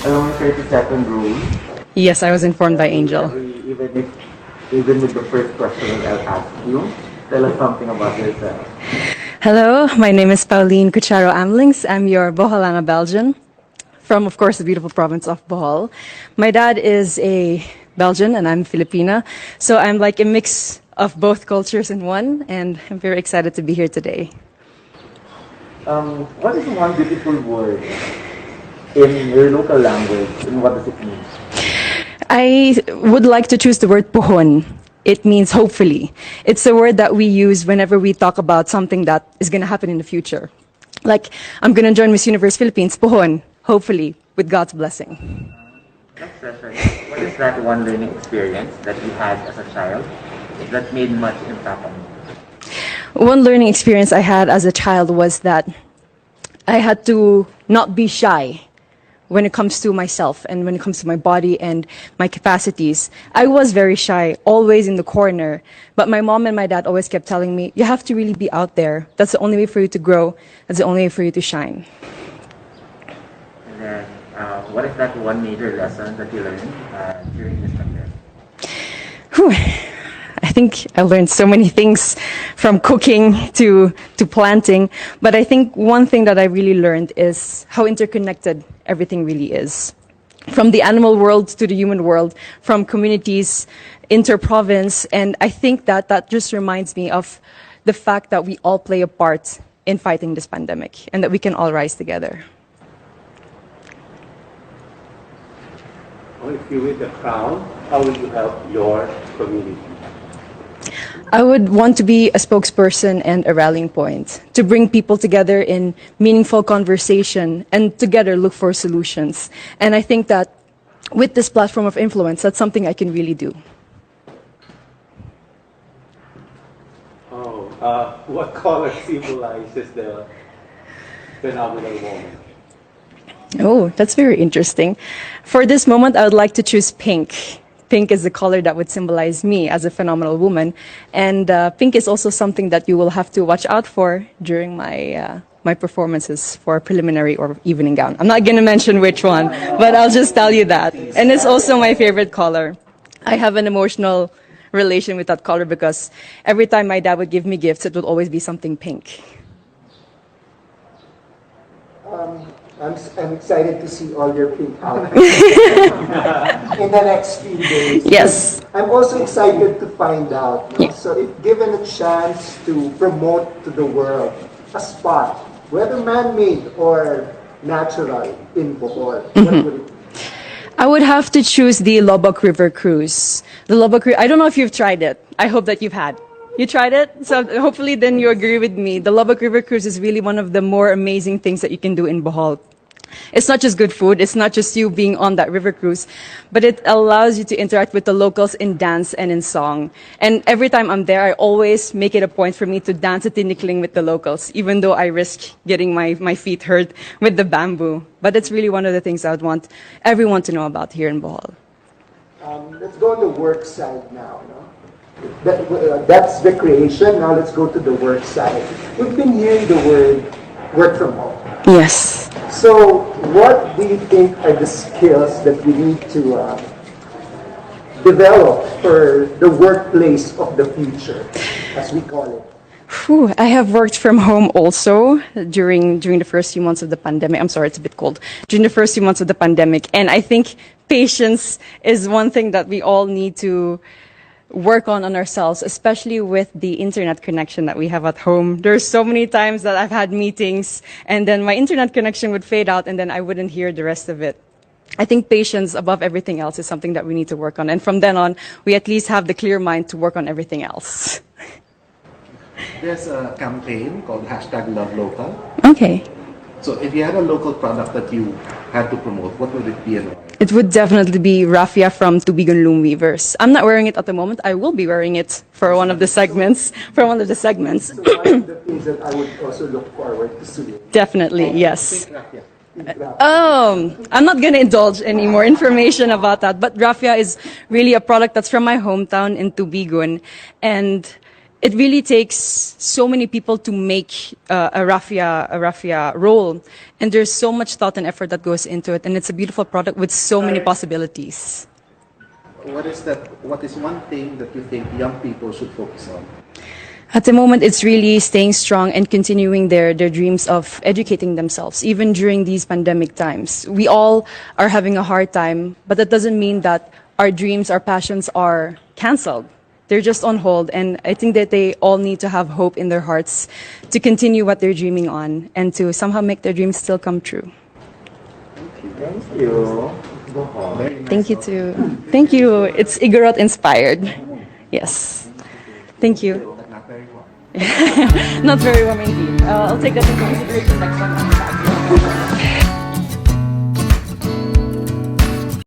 Around 30-second rule. Yes, I was informed by Angel. Even with the first question I'll ask you, tell us something about yourself. Hello, my name is Pauline Amelinckx. I'm your Boholana Belgian from, of course, the beautiful province of Bohol. My dad is a Belgian and I'm Filipina, so I'm like a mix of both cultures in one, and I'm very excited to be here today. What is one beautiful word in your local language, and what does it mean? I would like to choose the word pohon. It means hopefully. It's a word that we use whenever we talk about something that is going to happen in the future. Like, I'm going to join Miss Universe Philippines, pohon, hopefully, with God's blessing. Next question. What is that one learning experience that you had as a child that made much impact on you? One learning experience I had as a child was that I had to not be shy when it comes to myself and when it comes to my body and my capacities. I was very shy, always in the corner. But my mom and my dad always kept telling me, you have to really be out there. That's the only way for you to grow. That's the only way for you to shine. And then, what is that one major lesson that you learned during this pandemic? I think I learned so many things from cooking to planting, but I think one thing that I really learned is how interconnected everything really is. From the animal world to the human world, from communities, inter-province, and I think that just reminds me of the fact that we all play a part in fighting this pandemic and that we can all rise together. If you win the crown, how will you help your community? I would want to be a spokesperson and a rallying point to bring people together in meaningful conversation and together look for solutions. And I think that with this platform of influence, that's something I can really do. What color symbolizes the phenomenal woman? Oh, that's very interesting. For this moment, I would like to choose pink. Pink is the color that would symbolize me as a phenomenal woman. And pink is also something that you will have to watch out for during my performances for preliminary or evening gown. I'm not going to mention which one, but I'll just tell you that. And it's also my favorite color. I have an emotional relation with that color because every time my dad would give me gifts, it would always be something pink. I'm excited to see all your pink outfits in the next few days. Yes. I'm also excited to find out. So if given a chance to promote to the world a spot, whether man-made or natural, in Bohol, what would it be? I would have to choose the Lobok River Cruise. The Lobok River, I don't know if you've tried it. I hope that you've had. You tried it? So hopefully then you agree with me. The Lobok River Cruise is really one of the more amazing things that you can do in Bohol. It's not just good food, it's not just you being on that river cruise, but it allows you to interact with the locals in dance and in song. And every time I'm there, I always make it a point for me to dance at tinikling with the locals, even though I risk getting my feet hurt with the bamboo. But it's really one of the things I would want everyone to know about here in Bohol. Let's go on the work side now. That's recreation. Now let's go to the work side. We've been hearing the word work from home. Yes. So what do you think are the skills that we need to develop for the workplace of the future, as we call it? I have worked from home also during the first few months of the pandemic. I'm sorry, it's a bit cold. During the first few months of the pandemic. And I think patience is one thing that we all need to work on ourselves, especially with the internet connection that we have at home. There's so many times that I've had meetings and then my internet connection would fade out and then I wouldn't hear the rest of it. I think patience above everything else is something that we need to work on. And from then on, we at least have the clear mind to work on everything else. There's a campaign called #LoveLocal. Okay. So if you had a local product that you had to promote, what would it be and why? It would definitely be Raphia from Tubigon Loom Weavers. I'm not wearing it at the moment. I will be wearing it for one of the segments. So one of the things that I would also look forward to seeing. Definitely, yes. I'm not going to indulge any more information about that, but Raphia is really a product that's from my hometown in Tubigon, and it really takes so many people to make a raffia roll, and there's so much thought and effort that goes into it, and it's a beautiful product with so many possibilities. What is one thing that you think young people should focus on? At the moment, it's really staying strong and continuing their dreams of educating themselves, even during these pandemic times. We all are having a hard time, but that doesn't mean that our dreams, our passions are canceled. They're just on hold, and I think that they all need to have hope in their hearts to continue what they're dreaming on and to somehow make their dreams still come true. Thank you. Bohol. Very nice. Thank you too. Thank you. It's Igorot inspired. Yes. Thank you. But not very well. Not very warm indeed. I'll take that into consideration next time.